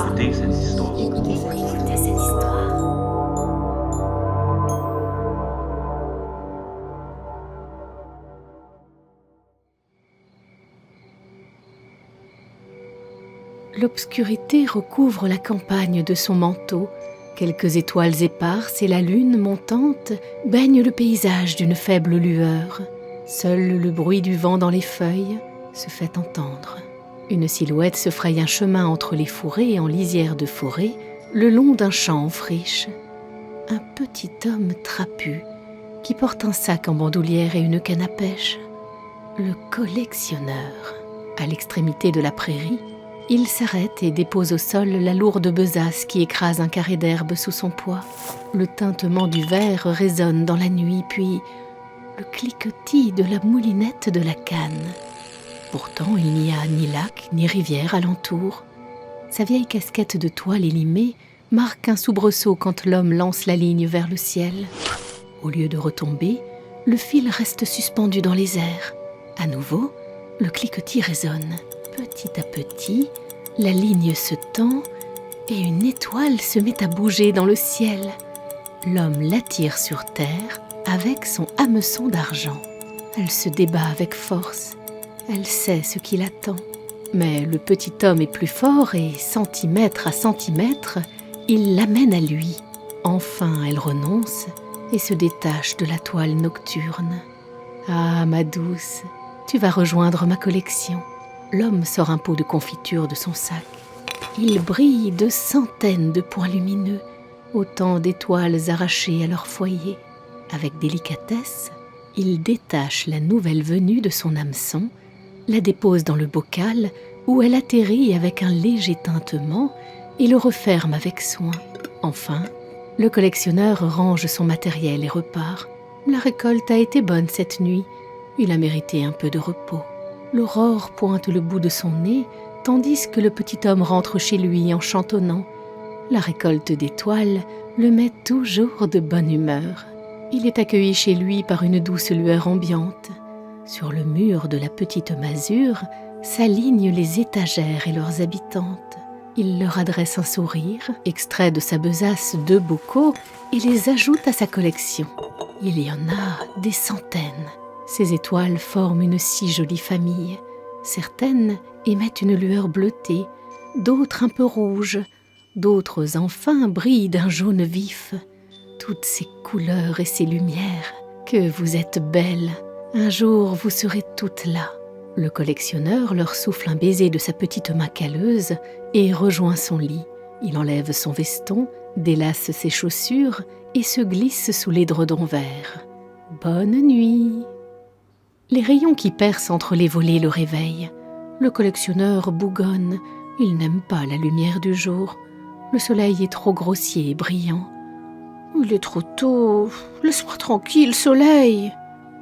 Écoutez cette histoire. Écoutez cette histoire. L'obscurité recouvre la campagne de son manteau. Quelques étoiles éparses et la lune montante baignent le paysage d'une faible lueur. Seul le bruit du vent dans les feuilles se fait entendre. Une silhouette se fraye un chemin entre les fourrés en lisière de forêt, le long d'un champ en friche. Un petit homme trapu qui porte un sac en bandoulière et une canne à pêche. Le collectionneur. À l'extrémité de la prairie, il s'arrête et dépose au sol la lourde besace qui écrase un carré d'herbe sous son poids. Le tintement du verre résonne dans la nuit, puis le cliquetis de la moulinette de la canne. Pourtant, il n'y a ni lac ni rivière alentour. Sa vieille casquette de toile élimée marque un soubresaut quand l'homme lance la ligne vers le ciel. Au lieu de retomber, le fil reste suspendu dans les airs. À nouveau, le cliquetis résonne. Petit à petit, la ligne se tend et une étoile se met à bouger dans le ciel. L'homme l'attire sur terre avec son hameçon d'argent. Elle se débat avec force. Elle sait ce qui l'attend. Mais le petit homme est plus fort et, centimètre à centimètre, il l'amène à lui. Enfin, elle renonce et se détache de la toile nocturne. « Ah, ma douce, tu vas rejoindre ma collection. » L'homme sort un pot de confiture de son sac. Il brille de centaines de points lumineux, autant d'étoiles arrachées à leur foyer. Avec délicatesse, il détache la nouvelle venue de son hameçon, la dépose dans le bocal où elle atterrit avec un léger tintement et le referme avec soin. Enfin, le collectionneur range son matériel et repart. La récolte a été bonne cette nuit. Il a mérité un peu de repos. L'aurore pointe le bout de son nez, tandis que le petit homme rentre chez lui en chantonnant. La récolte d'étoiles le met toujours de bonne humeur. Il est accueilli chez lui par une douce lueur ambiante. Sur le mur de la petite masure s'alignent les étagères et leurs habitantes. Il leur adresse un sourire, extrait de sa besace 2 bocaux et les ajoute à sa collection. Il y en a des centaines. Ces étoiles forment une si jolie famille. Certaines émettent une lueur bleutée, d'autres un peu rouge, d'autres enfin brillent d'un jaune vif. Toutes ces couleurs et ces lumières, que vous êtes belles. Un jour, vous serez toutes là. Le collectionneur leur souffle un baiser de sa petite main calleuse et rejoint son lit. Il enlève son veston, délace ses chaussures et se glisse sous l'édredon vert. Bonne nuit. Les rayons qui percent entre les volets le réveillent. Le collectionneur bougonne. Il n'aime pas la lumière du jour. Le soleil est trop grossier et brillant. « Il est trop tôt. Laisse-moi tranquille, soleil !»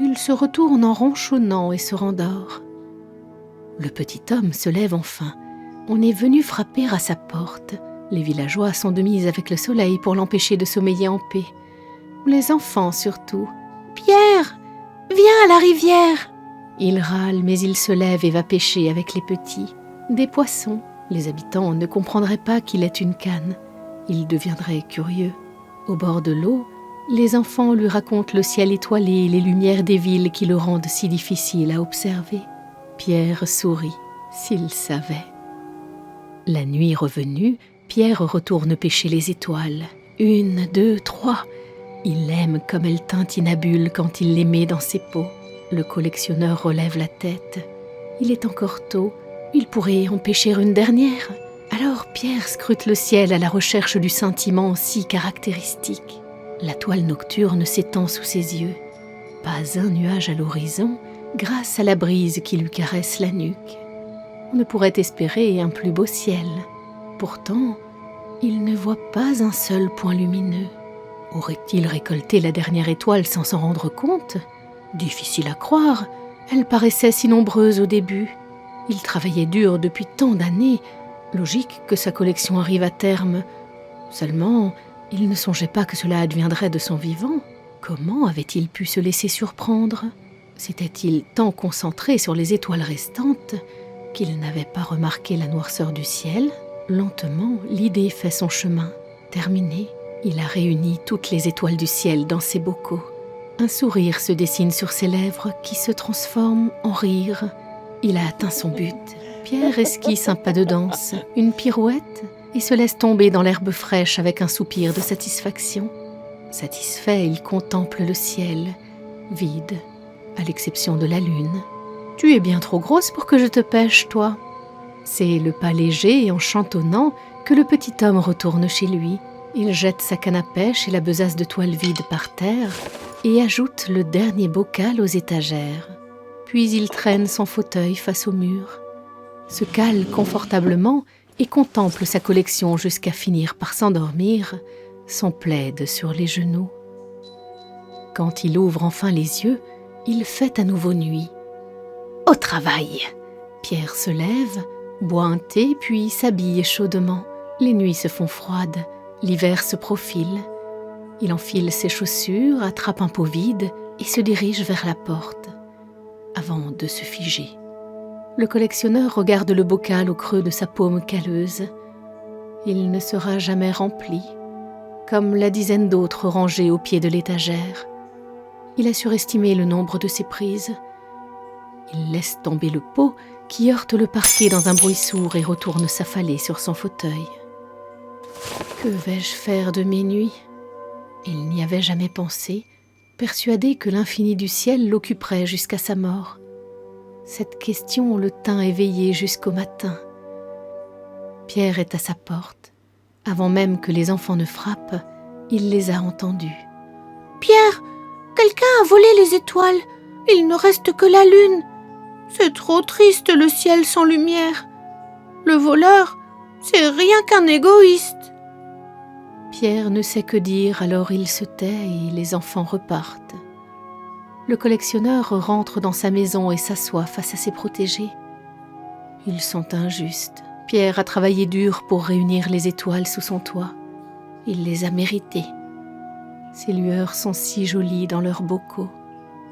Il se retourne en ronchonnant et se rendort. Le petit homme se lève enfin. On est venu frapper à sa porte. Les villageois sont de mise avec le soleil pour l'empêcher de sommeiller en paix. Les enfants surtout. « Pierre, viens à la rivière !» Il râle, mais il se lève et va pêcher avec les petits. Des poissons. Les habitants ne comprendraient pas qu'il ait une canne. Ils deviendraient curieux. Au bord de l'eau, les enfants lui racontent le ciel étoilé et les lumières des villes qui le rendent si difficile à observer. Pierre sourit, s'il savait. La nuit revenue, Pierre retourne pêcher les étoiles. 1, 2, 3. Il aime comme elles tintinabulent quand il les met dans ses pots. Le collectionneur relève la tête. Il est encore tôt, il pourrait en pêcher une dernière. Alors Pierre scrute le ciel à la recherche du scintillement si caractéristique. La toile nocturne s'étend sous ses yeux. Pas un nuage à l'horizon, grâce à la brise qui lui caresse la nuque. On ne pourrait espérer un plus beau ciel. Pourtant, il ne voit pas un seul point lumineux. Aurait-il récolté la dernière étoile sans s'en rendre compte ? Difficile à croire, elle paraissait si nombreuse au début. Il travaillait dur depuis tant d'années. Logique que sa collection arrive à terme. Seulement, il ne songeait pas que cela adviendrait de son vivant. Comment avait-il pu se laisser surprendre ? S'était-il tant concentré sur les étoiles restantes qu'il n'avait pas remarqué la noirceur du ciel, Lentement, l'idée fait son chemin. Terminé, il a réuni toutes les étoiles du ciel dans ses bocaux. Un sourire se dessine sur ses lèvres qui se transforme en rire. Il a atteint son but. Pierre esquisse un pas de danse, une pirouette, et se laisse tomber dans l'herbe fraîche avec un soupir de satisfaction. Satisfait, il contemple le ciel, vide, à l'exception de la lune. « Tu es bien trop grosse pour que je te pêche, toi !» C'est le pas léger et en chantonnant que le petit homme retourne chez lui. Il jette sa canne à pêche et la besace de toile vide par terre et ajoute le dernier bocal aux étagères. Puis il traîne son fauteuil face au mur, se cale confortablement et contemple sa collection jusqu'à finir par s'endormir, son plaid sur les genoux. Quand il ouvre enfin les yeux, il fait à nouveau nuit. Au travail! Pierre se lève, boit un thé puis s'habille chaudement. Les nuits se font froides, l'hiver se profile. Il enfile ses chaussures, attrape un pot vide et se dirige vers la porte, avant de se figer. Le collectionneur regarde le bocal au creux de sa paume calleuse. Il ne sera jamais rempli, comme la dizaine d'autres rangés au pied de l'étagère. Il a surestimé le nombre de ses prises. Il laisse tomber le pot qui heurte le parquet dans un bruit sourd et retourne s'affaler sur son fauteuil. Que vais-je faire de mes nuits ? Il n'y avait jamais pensé, persuadé que l'infini du ciel l'occuperait jusqu'à sa mort. Cette question le tint éveillé jusqu'au matin. Pierre est à sa porte. Avant même que les enfants ne frappent, il les a entendus. « Pierre, quelqu'un a volé les étoiles. Il ne reste que la lune. C'est trop triste le ciel sans lumière. Le voleur, c'est rien qu'un égoïste. » Pierre ne sait que dire, alors il se tait et les enfants repartent. Le collectionneur rentre dans sa maison et s'assoit face à ses protégés. Ils sont injustes. Pierre a travaillé dur pour réunir les étoiles sous son toit. Il les a méritées. Ces lueurs sont si jolies dans leurs bocaux.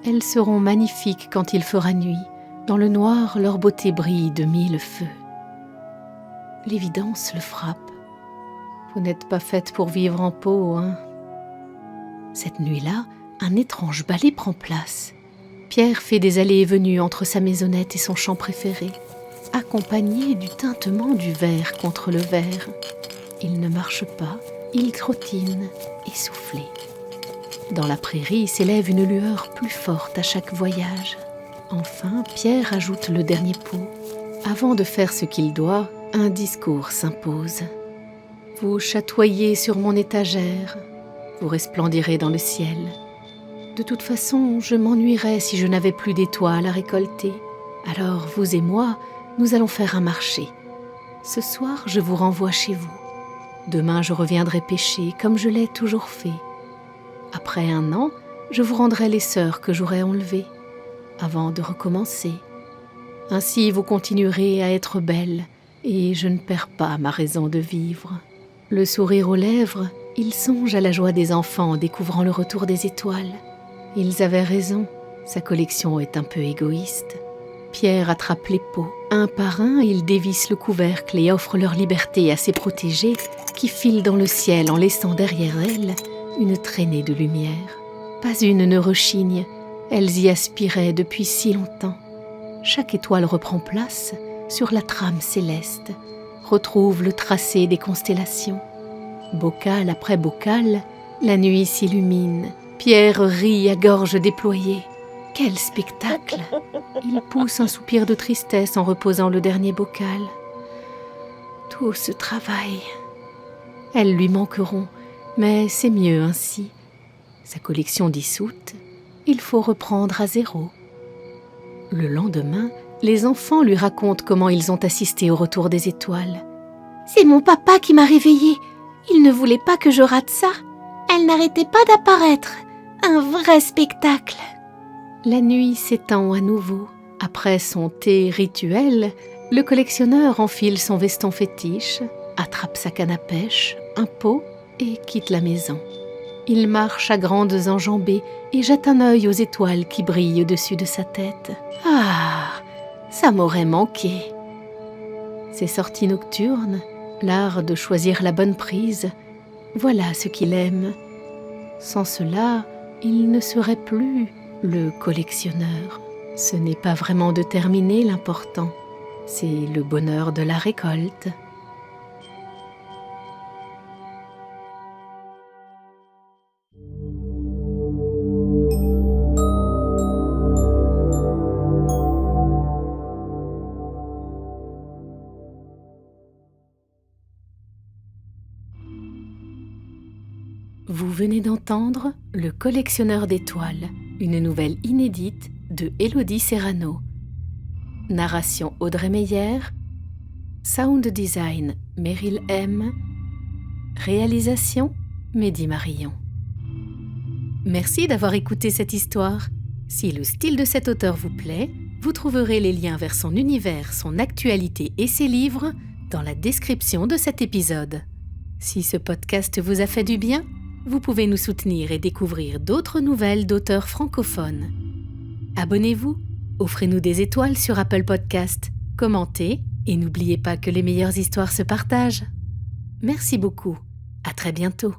Elles seront magnifiques quand il fera nuit. Dans le noir, leur beauté brille de 1000 feux. L'évidence le frappe. Vous n'êtes pas faite pour vivre en pot, hein ? Cette nuit-là, un étrange balai prend place. Pierre fait des allées et venues entre sa maisonnette et son champ préféré, accompagné du tintement du verre contre le verre. Il ne marche pas, il trottine, essoufflé. Dans la prairie s'élève une lueur plus forte à chaque voyage. Enfin, Pierre ajoute le dernier pot. Avant de faire ce qu'il doit, un discours s'impose. Vous chatoyez sur mon étagère, vous resplendirez dans le ciel. De toute façon, je m'ennuierais si je n'avais plus d'étoiles à récolter. Alors, vous et moi, nous allons faire un marché. Ce soir, je vous renvoie chez vous. Demain, je reviendrai pêcher comme je l'ai toujours fait. Après 1 an, je vous rendrai les sœurs que j'aurai enlevées, avant de recommencer. Ainsi, vous continuerez à être belle, et je ne perds pas ma raison de vivre. Le sourire aux lèvres, il songe à la joie des enfants en découvrant le retour des étoiles. Ils avaient raison, sa collection est un peu égoïste. Pierre attrape les pots. Un par un, il dévisse le couvercle et offre leur liberté à ses protégés qui filent dans le ciel en laissant derrière elles une traînée de lumière. Pas une ne rechigne, elles y aspiraient depuis si longtemps. Chaque étoile reprend place sur la trame céleste, retrouve le tracé des constellations. Bocal après bocal, la nuit s'illumine. Pierre rit à gorge déployée. Quel spectacle! Il pousse un soupir de tristesse en reposant le dernier bocal. Tout ce travail. Elles lui manqueront, mais c'est mieux ainsi. Sa collection dissoute, il faut reprendre à zéro. Le lendemain, les enfants lui racontent comment ils ont assisté au retour des étoiles. « C'est mon papa qui m'a réveillée. Il ne voulait pas que je rate ça. Elle n'arrêtait pas d'apparaître. Un vrai spectacle. » La nuit s'étend à nouveau. Après son thé rituel, le collectionneur enfile son veston fétiche, attrape sa canne à pêche, un pot et quitte la maison. Il marche à grandes enjambées et jette un œil aux étoiles qui brillent au-dessus de sa tête. Ah, ça m'aurait manqué. Ces sorties nocturnes, L'art de choisir la bonne prise, voilà ce qu'il aime. Sans cela, il ne serait plus le collectionneur. Ce n'est pas vraiment de terminer l'important, c'est le bonheur de la récolte. Vous venez d'entendre Le collectionneur d'étoiles, une nouvelle inédite de Élodie Serrano. Narration Audrey Meyer, sound design Meryl M, réalisation Mehdi Marillon. Merci d'avoir écouté cette histoire. Si le style de cet auteur vous plaît, vous trouverez les liens vers son univers, son actualité et ses livres dans la description de cet épisode. Si ce podcast vous a fait du bien, vous pouvez nous soutenir et découvrir d'autres nouvelles d'auteurs francophones. Abonnez-vous, offrez-nous des étoiles sur Apple Podcast, commentez et n'oubliez pas que les meilleures histoires se partagent. Merci beaucoup, à très bientôt.